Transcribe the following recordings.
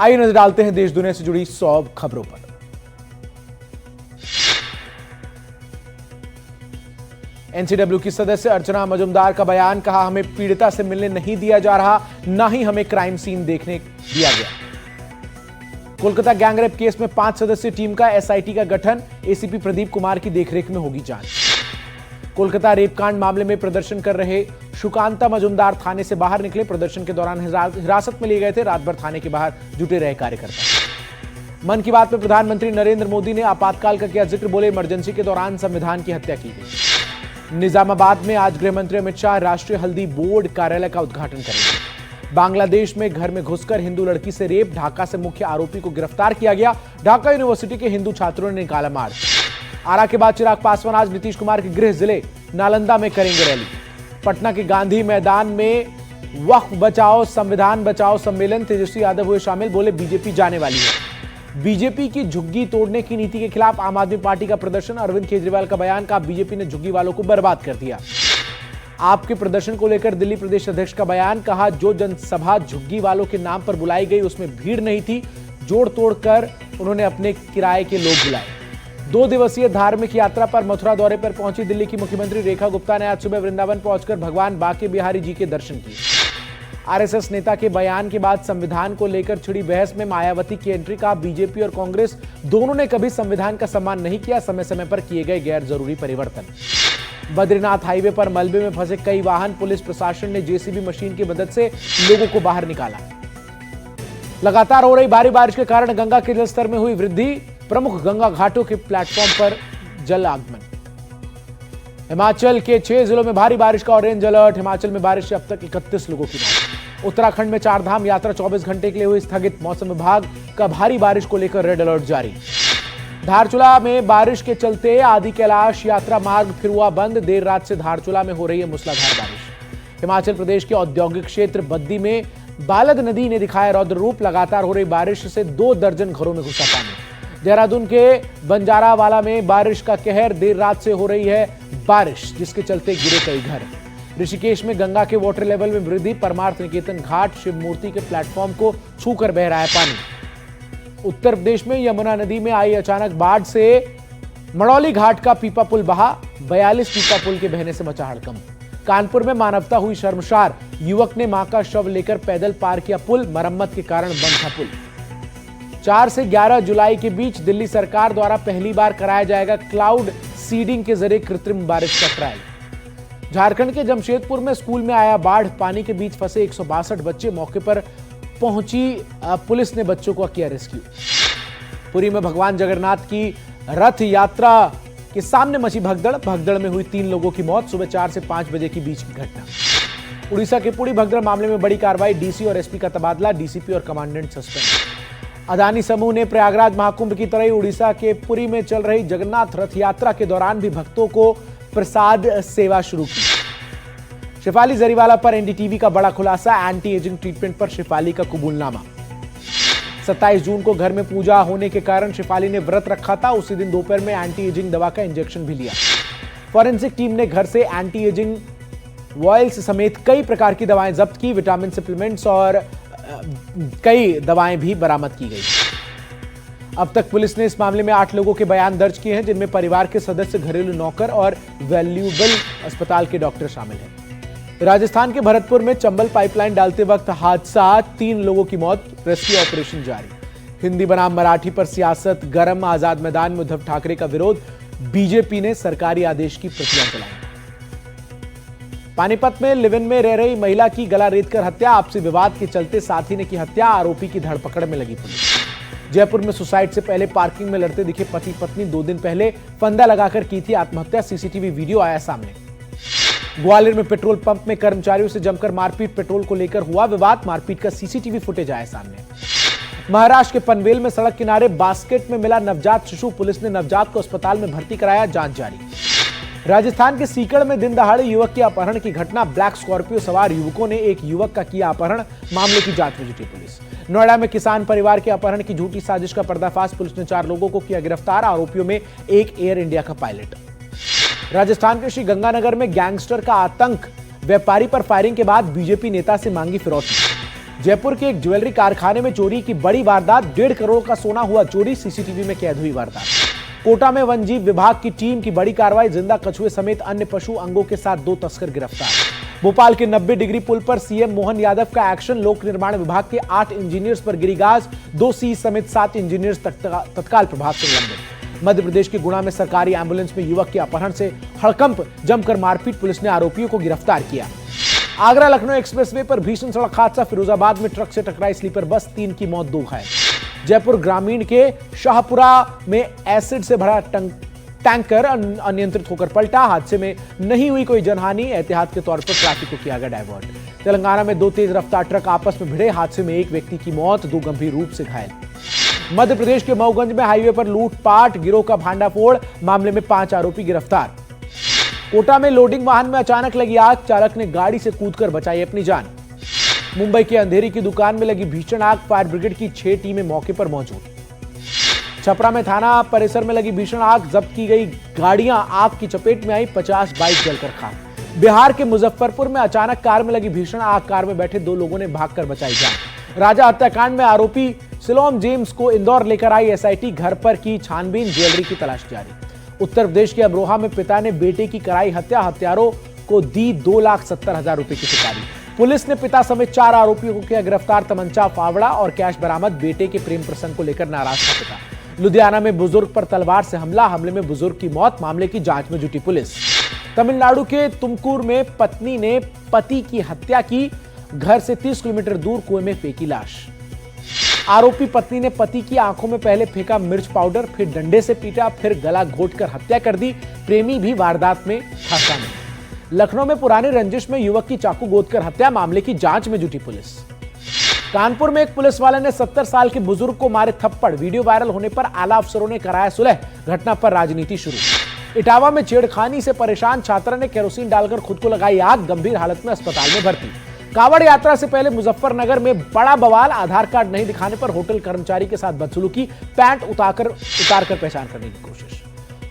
आइए नजर डालते हैं देश दुनिया से जुड़ी 100 खबरों पर। एनसीडब्ल्यू की सदस्य अर्चना मजुमदार का बयान, कहा हमें पीड़िता से मिलने नहीं दिया जा रहा, ना ही हमें क्राइम सीन देखने दिया गया। कोलकाता गैंगरेप केस में 5 सदस्यीय टीम का एसआईटी का गठन, एसीपी प्रदीप कुमार की देखरेख में होगी जांच। कोलकाता रेपकांड मामले में प्रदर्शन कर रहे सुकांता मजुमदार थाने से बाहर निकले, प्रदर्शन के दौरान हिरासत में लिए गए थे, रात भर थाने के बाहर जुटे रहे कार्यकर्ता। मन की बात में प्रधानमंत्री नरेंद्र मोदी ने आपातकाल का किया जिक्र, बोले इमरजेंसी के दौरान संविधान की हत्या की गई। निजामाबाद में आज गृह मंत्री अमित शाह राष्ट्रीय हल्दी बोर्ड कार्यालय का उद्घाटन करेंगे। बांग्लादेश में घर में घुसकर हिंदू लड़की से रेप, ढाका से मुख्य आरोपी को गिरफ्तार किया गया, ढाका यूनिवर्सिटी के हिंदू छात्रों ने निकाला मार्च। आरा के बाद चिराग पासवान आज नीतीश कुमार के गृह जिले नालंदा में करेंगे रैली। पटना के गांधी मैदान में वक्फ बचाओ संविधान बचाओ सम्मेलन, तेजस्वी यादव हुए शामिल, बोले बीजेपी जाने वाली है। बीजेपी की झुग्गी तोड़ने की नीति के खिलाफ आम आदमी पार्टी का प्रदर्शन, अरविंद केजरीवाल का बयान, का बीजेपी ने झुग्गी वालों को बर्बाद कर दिया। आपके प्रदर्शन को लेकर दिल्ली प्रदेश अध्यक्ष का बयान, कहा जो जनसभा झुग्गी वालों के नाम पर बुलाई गई उसमें भीड़ नहीं थी, जोड़ तोड़ कर उन्होंने अपने किराए के लोग बुलाए। 2 दिवसीय धार्मिक यात्रा पर मथुरा दौरे पर पहुंची दिल्ली की मुख्यमंत्री रेखा गुप्ता ने आज सुबह वृंदावन पहुंचकर भगवान बांके बिहारी जी के दर्शन किए। आरएसएस नेता के बयान के बाद संविधान को लेकर छिड़ी बहस में मायावती की एंट्री, का बीजेपी और कांग्रेस दोनों ने कभी संविधान का सम्मान नहीं किया, समय समय पर किए गए गैर जरूरी परिवर्तन। बद्रीनाथ हाईवे पर मलबे में फंसे कई वाहन, पुलिस प्रशासन ने जेसीबी मशीन की मदद से लोगों को बाहर निकाला। लगातार हो रही भारी बारिश के कारण गंगा के जलस्तर में हुई वृद्धि, प्रमुख गंगा घाटों के प्लेटफॉर्म पर जल आगमन। हिमाचल के 6 जिलों में भारी बारिश का ऑरेंज अलर्ट, हिमाचल में बारिश से अब तक 31 लोगों की मौत। उत्तराखंड में 4 धाम यात्रा 24 घंटे के लिए हुई स्थगित, मौसम विभाग का भारी बारिश को लेकर रेड अलर्ट जारी। धारचूला में बारिश के चलते आदि कैलाश यात्रा मार्ग फिर हुआ बंद, देर रात से धारचूला में हो रही है मूसलाधार बारिश। हिमाचल प्रदेश के औद्योगिक क्षेत्र बद्दी में बालद नदी ने दिखाया रौद्र रूप, लगातार हो रही बारिश से 2 दर्जन घरों में घुसा पानी। देहरादून के बंजारावाला में बारिश का कहर, देर रात से हो रही है बारिश जिसके चलते गिरे कई घर। ऋषिकेश में गंगा के वाटर लेवल में वृद्धि, परमार्थ निकेतन घाट शिव मूर्ति के प्लेटफॉर्म को छूकर बह रहा है पानी। उत्तर प्रदेश में यमुना नदी में आई अचानक बाढ़ से मड़ौली घाट का पीपा पुल बहा, 42 पीपा पुल के बहने से मचा हड़कंप। कानपुर में मानवता हुई शर्मसार, युवक ने मां का शव लेकर पैदल पार किया पुल, मरम्मत के कारण बंद था पुल। 4 से 11 जुलाई के बीच दिल्ली सरकार द्वारा पहली बार कराया जाएगा क्लाउड सीडिंग के जरिए कृत्रिम बारिश का ट्रायल। झारखंड के जमशेदपुर में स्कूल में आया बाढ़, पानी के बीच फंसे 162 बच्चे, मौके पर पहुंची पुलिस ने बच्चों को किया रेस्क्यू। पुरी में भगवान जगन्नाथ की रथ यात्रा के सामने मची भगदड़, भगदड़ में हुई 3 लोगों की मौत, सुबह 4 से 5 बजे के बीच की घटना। उड़ीसा के पुरी भगदड़ मामले में बड़ी कार्रवाई, डीसी और एसपी का तबादला, डीसीपी और कमांडेंट सस्पेंड। अदानी समूह ने प्रयागराज महाकुंभ की तरह उड़ीसा के पुरी में चल रही जगन्नाथ रथ यात्रा के दौरान भी भक्तों को प्रसाद सेवा शुरू की। शेफाली जरीवाला पर एनडीटीवी का बड़ा खुलासा, एंटी एजिंग ट्रीटमेंट पर शेफाली का कबूलनामा। 27 जून को घर में पूजा होने के कारण शेफाली ने व्रत रखा था, उसी दिन दोपहर में एंटी एजिंग दवा का इंजेक्शन भी लिया। फॉरेंसिक टीम ने घर से एंटी एजिंग वॉयल्स समेत कई प्रकार की दवाएं जब्त की, विटामिन सप्लीमेंट्स और कई दवाएं भी बरामद की गई। अब तक पुलिस ने इस मामले में 8 लोगों के बयान दर्ज किए हैं, जिनमें परिवार के सदस्य, घरेलू नौकर और वैल्यूएबल अस्पताल के डॉक्टर शामिल हैं। राजस्थान के भरतपुर में चंबल पाइपलाइन डालते वक्त हादसा, 3 लोगों की मौत, रेस्क्यू ऑपरेशन जारी। हिंदी बनाम मराठी पर सियासत गरम, आजाद मैदान में उद्धव ठाकरे का विरोध, बीजेपी ने सरकारी आदेश की प्रतियां चलाई। पानीपत में लिव इन में रह रही महिला की गला रेतकर हत्या, आपसी विवाद के चलते साथी ने की हत्या, आरोपी की धरपकड़ में लगी पुलिस। जयपुर में सुसाइड से पहले पार्किंग में लड़ते दिखे पति पत्नी, 2 दिन पहले फंदा लगाकर की थी आत्महत्या, सीसीटीवी वीडियो आया सामने। ग्वालियर में पेट्रोल पंप में कर्मचारियों से जमकर मारपीट, पेट्रोल को लेकर हुआ विवाद, मारपीट का सीसीटीवी फुटेज आया सामने। महाराष्ट्र के पनवेल में सड़क किनारे बास्केट में मिला नवजात शिशु, पुलिस ने नवजात को अस्पताल में भर्ती कराया, जांच जारी। राजस्थान के सीकर में दिन दहाड़े युवक के अपहरण की घटना, ब्लैक स्कॉर्पियो सवार युवकों ने एक युवक का किया अपहरण, मामले की जांच में जुटी पुलिस। नोएडा में किसान परिवार के अपहरण की झूठी साजिश का पर्दाफाश, पुलिस ने 4 लोगों को किया गिरफ्तार, आरोपियों में एक एयर इंडिया का पायलट। राजस्थान के श्री गंगानगर में गैंगस्टर का आतंक, व्यापारी पर फायरिंग के बाद बीजेपी नेता से मांगी फिरौती। जयपुर के एक ज्वेलरी कारखाने में चोरी की बड़ी वारदात, 1.5 करोड़ का सोना हुआ चोरी, सीसीटीवी में कैद हुई वारदात। कोटा में वन जीव विभाग की टीम की बड़ी कार्रवाई, जिंदा कछुए समेत अन्य पशु अंगों के साथ 2 तस्कर गिरफ्तार। भोपाल के 90 डिग्री पुल पर सीएम मोहन यादव का एक्शन, लोक निर्माण विभाग के 8 इंजीनियर्स पर गिरी गाज, 2 सी समेत 7 इंजीनियर्स तत्काल प्रभाव से निलंबित। मध्य प्रदेश के गुना में सरकारी एम्बुलेंस में युवक के अपहरण से हड़कंप, जमकर मारपीट, पुलिस ने आरोपियों को गिरफ्तार किया। आगरा लखनऊ एक्सप्रेसवे पर भीषण सड़क हादसा, फिरोजाबाद में ट्रक से टकराई स्लीपर बस, 3 की मौत, 2 घायल। जयपुर ग्रामीण के शाहपुरा में एसिड से भरा टैंकर अनियंत्रित होकर पलटा, हादसे में नहीं हुई कोई जनहानि, एहतियात के तौर पर ट्रैफिक को किया गया डायवर्ट। तेलंगाना में 2 तेज रफ्तार ट्रक आपस में भिड़े, हादसे में 1 व्यक्ति की मौत, 2 गंभीर रूप से घायल। मध्य प्रदेश के मऊगंज में हाईवे पर लूटपाट, गिरोह का भांडाफोड़, मामले में 5 आरोपी गिरफ्तार। कोटा में लोडिंग वाहन में अचानक लगी आग, चालक ने गाड़ी से कूदकर बचाई अपनी जान। मुंबई के अंधेरी की दुकान में लगी भीषण आग, फायर ब्रिगेड की 6 टीमें मौके पर मौजूद। छपरा में थाना परिसर में लगी भीषण आग, जब्त की गई गाड़ियां आग की चपेट में आई, 50 बाइक जलकर खाक। बिहार के मुजफ्फरपुर में अचानक कार में लगी भीषण आग, कार में बैठे 2 लोगों ने भागकर बचाई जान। राजा हत्याकांड में आरोपी सिलोम जेम्स को इंदौर लेकर आई एसआईटी, घर पर की छानबीन, ज्वेलरी की तलाश जारी। उत्तर प्रदेश के अमरोहा में पिता ने बेटे की कराई हत्या, हत्यारों को दी 2,70,000 रुपए की शिकारी। पुलिस ने पिता समेत 4 आरोपियों को किया गिरफ्तार, तमंचा, फावड़ा और कैश बरामद, बेटे के प्रेम प्रसंग को लेकर नाराज था पिता। लुधियाना में बुजुर्ग पर तलवार से हमले में बुजुर्ग की मौत, मामले की जांच में जुटी पुलिस। तमिलनाडु के तुमकुर में पत्नी ने पति की हत्या की, घर से 30 किलोमीटर दूर कुएं में फेंकी लाश। आरोपी पत्नी ने पति की आंखों में पहले फेंका मिर्च पाउडर, फिर डंडे से पीटा, फिर गला घोंटकर हत्या कर दी। प्रेमी भी वारदात में था शामिल। लखनऊ में पुरानी रंजिश में युवक की चाकू गोदकर हत्या, मामले की जांच में जुटी पुलिस। कानपुर में एक पुलिस वाले ने 70 साल के बुजुर्ग को मारे थप्पड़, वीडियो वायरल होने पर आला अफसरों ने कराया सुलह, घटना पर राजनीति शुरू। इटावा में छेड़खानी से परेशान छात्रा ने केरोसिन डालकर खुद को लगाई आग, गंभीर हालत में अस्पताल में भर्ती। कांवड़ यात्रा से पहले मुजफ्फरनगर में बड़ा बवाल, आधार कार्ड नहीं दिखाने पर होटल कर्मचारी के साथ बदसलूकी, पैंट उतारकर पहचान करने की कोशिश।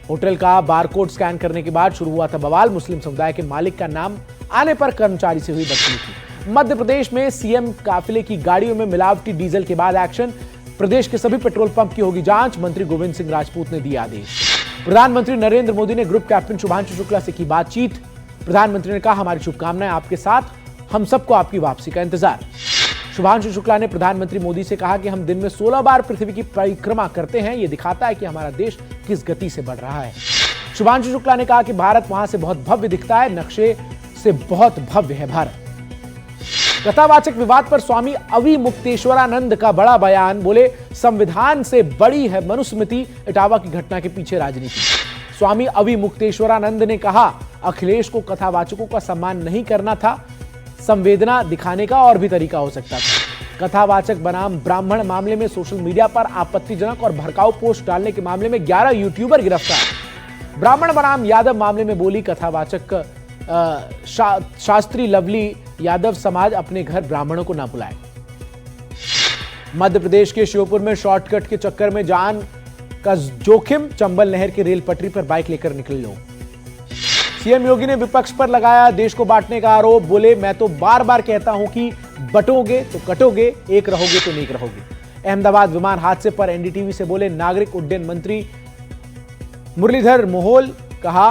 होटल का बारकोड स्कैन करने के बाद शुरू हुआ था बवाल, मुस्लिम समुदाय के मालिक का नाम आने पर कर्मचारी से हुई बदसलूकी। मध्य प्रदेश में सीएम काफिले की गाड़ियों में मिलावटी डीजल के बाद एक्शन, प्रदेश के सभी पेट्रोल पंप की होगी जांच, मंत्री गोविंद सिंह राजपूत ने दिया आदेश। प्रधानमंत्री नरेंद्र मोदी ने ग्रुप कैप्टन शुभांशु शुक्ला से की बातचीत, प्रधानमंत्री ने कहा हमारी शुभकामनाएं आपके साथ, हम सबको आपकी वापसी का इंतजार। शुभांशु शुक्ला ने प्रधानमंत्री मोदी से कहा कि हम दिन में 16 बार पृथ्वी की परिक्रमा करते हैं, यह दिखाता है कि हमारा देश किस गति से बढ़ रहा है। शुभांशु शुक्ला ने कहा कि भारत वहां से बहुत भव्य दिखता है, नक्शे से बहुत भव्य है भारत। कथावाचक विवाद पर स्वामी अविमुक्तेश्वरानंद का बड़ा बयान, बोले संविधान से बड़ी है मनुस्मृति, इटावा की घटना के पीछे राजनीति। स्वामी अविमुक्तेश्वरानंद ने कहा अखिलेश को कथावाचकों का सम्मान नहीं करना था, संवेदना दिखाने का और भी तरीका हो सकता था। कथावाचक बनाम ब्राह्मण मामले में सोशल मीडिया पर आपत्तिजनक और भड़काऊ पोस्ट डालने के मामले में 11 यूट्यूबर गिरफ्तार। ब्राह्मण बनाम यादव मामले में बोली कथावाचक शास्त्री लवली, यादव समाज अपने घर ब्राह्मणों को ना बुलाए। मध्य प्रदेश के श्योपुर में शॉर्टकट के चक्कर में जान का जोखिम, चंबल नहर की रेल पटरी पर बाइक लेकर निकले लोग। सीएम योगी ने विपक्ष पर लगाया देश को बांटने का आरोप, बोले मैं तो बार बार कहता हूं कि बटोगे तो कटोगे, एक रहोगे तो नेक रहोगे। अहमदाबाद विमान हादसे पर एनडीटीवी से बोले नागरिक उड्डयन मंत्री मुरलीधर मोहोल, कहा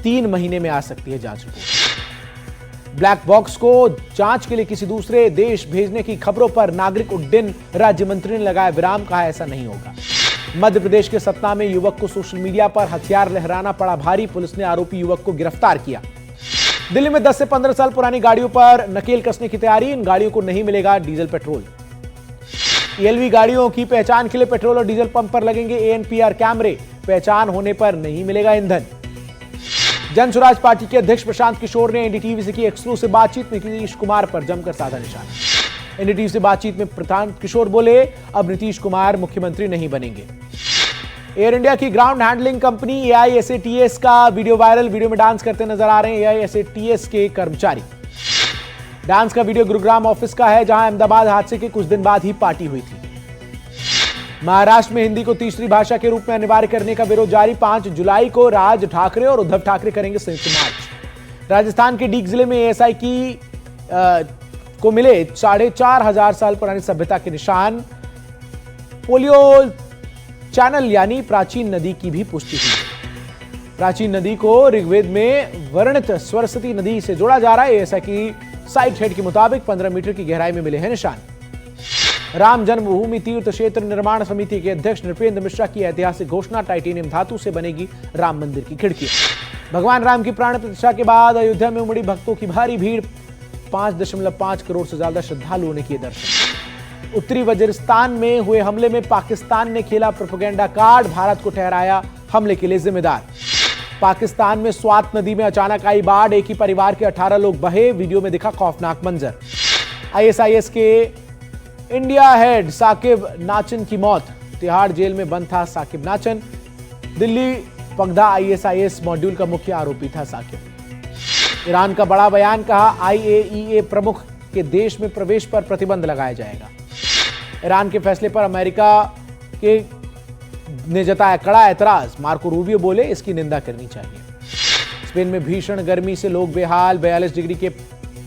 3 महीने में आ सकती है जांच रिपोर्ट। ब्लैक बॉक्स को जांच के लिए किसी दूसरे देश भेजने की खबरों पर नागरिक उड्डयन राज्य मंत्री ने लगाया विराम, कहा ऐसा नहीं होगा। मध्य प्रदेश के सतना में युवक को सोशल मीडिया पर हथियार लहराना पड़ा भारी, पुलिस ने आरोपी युवक को गिरफ्तार किया। दिल्ली में 10 से 15 साल पुरानी गाड़ियों पर नकेल कसने की तैयारी, इन गाड़ियों को नहीं मिलेगा डीजल पेट्रोल। ईएलवी गाड़ियों की पहचान के लिए पेट्रोल और डीजल पंप पर लगेंगे एएनपीआर कैमरे, पहचान होने पर नहीं मिलेगा ईंधन। जन स्वराज पार्टी के अध्यक्ष प्रशांत किशोर ने एनडीटीवी से की एक्सक्लूसिव बातचीत में नीतीश कुमार पर जमकर साधा निशाना। एनडीटीवी से बातचीत में प्रशांत किशोर बोले अब नीतीश कुमार मुख्यमंत्री नहीं बनेंगे। एयर इंडिया की ग्राउंड हैंडलिंग कंपनी एआईएसएटीएस का वीडियो वायरल, वीडियो में डांस करते नजर आ रहे हैं एआईएसएटीएस के कर्मचारी। डांस का वीडियो गुरुग्राम ऑफिस का है, जहां अहमदाबाद हादसे के कुछ दिन बाद ही पार्टी हुई थी। महाराष्ट्र में हिंदी को तीसरी भाषा के रूप में अनिवार्य करने का विरोध जारी, 5 जुलाई को राज ठाकरे और उद्धव ठाकरे करेंगे संयुक्त मार्च। राजस्थान के डीग जिले में एएसआई की को मिले 4,500 साल पुरानी सभ्यता के निशान, पोलियो चैनल यानी प्राचीन नदी की भी पुष्टि हुई। प्राचीन नदी को ऋग्वेद में वर्णित सरस्वती नदी से जोड़ा जा रहा है, ऐसा कि साइट हेड के मुताबिक 15 मीटर की गहराई में मिले हैं निशान। राम जन्मभूमि तीर्थ क्षेत्र निर्माण समिति के अध्यक्ष नृपेंद्र मिश्रा की ऐतिहासिक घोषणा, टाइटेनियम धातु से बनेगी राम मंदिर की खिड़कियां। भगवान राम की प्राण प्रतिष्ठा के बाद अयोध्या में उमड़ी भक्तों की भारी भीड़, 5.5 करोड़ से ज्यादा श्रद्धालुओं ने किए दर्शन। उत्तरी वजीरिस्तान में हुए हमले में पाकिस्तान ने खेला प्रोपेगेंडा कार्ड, भारत को ठहराया हमले के लिए जिम्मेदार। पाकिस्तान में स्वात नदी में अचानक आई बाढ़, एक ही परिवार के 18 लोग बहे, वीडियो में दिखा खौफनाक मंजर। आईएसआईएस के इंडिया हेड साकिब नाचन की मौत, तिहाड़ जेल में बंद था साकिब नाचन। दिल्ली पगधा आईएसआईएस मॉड्यूल का मुख्य आरोपी था साकिब। ईरान का बड़ा बयान, कहा आईएईए प्रमुख के देश में प्रवेश पर प्रतिबंध लगाया जाएगा। ईरान के फैसले पर अमेरिका के ने जताया कड़ा ऐतराज, मार्को रूबियो बोले इसकी निंदा करनी चाहिए। स्पेन में भीषण गर्मी से लोग बेहाल, 42 डिग्री के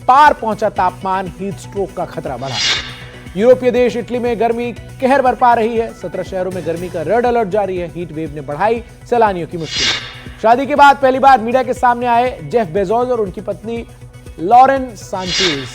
पार पहुंचा तापमान, हीट स्ट्रोक का खतरा बढ़ा। यूरोपीय देश इटली में गर्मी कहर बरपा रही है, 17 शहरों में गर्मी का रेड अलर्ट जारी है। हीट वेव ने बढ़ाई सैलानियों की मुश्किलें। शादी के बाद पहली बार मीडिया के सामने आए जेफ बेजोस और उनकी पत्नी लॉरेन सांचेज।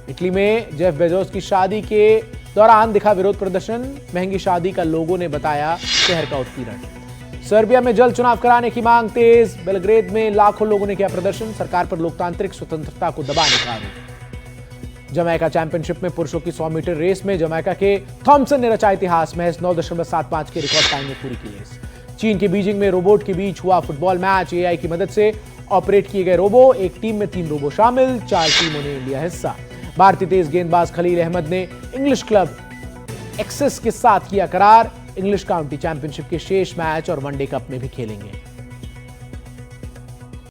इटली में जेफ बेजोस की शादी के दौरान दिखा विरोध प्रदर्शन, महंगी शादी का लोगों ने बताया शहर का उत्पीड़न। सर्बिया में जल्द चुनाव कराने की मांग तेज, बेलग्रेड में लाखों लोगों ने किया प्रदर्शन, सरकार पर लोकतांत्रिक स्वतंत्रता को दबाने का आरोप। जमैका चैंपियनशिप में पुरुषों की 100 मीटर रेस में जमैका के थॉमसन ने रचा इतिहास, महज 9.75 के रिकॉर्ड टाइम में पूरी की रेस। चीन के बीजिंग में रोबोट के बीच हुआ फुटबॉल मैच, एआई की मदद से ऑपरेट किए गए रोबो, एक टीम में 3 रोबो शामिल, 4 टीमों ने लिया हिस्सा। भारतीय तेज गेंदबाज खलील अहमद ने इंग्लिश क्लब एक्सेस के साथ किया करार, इंग्लिश काउंटी चैंपियनशिप के शेष मैच और वनडे कप में भी खेलेंगे।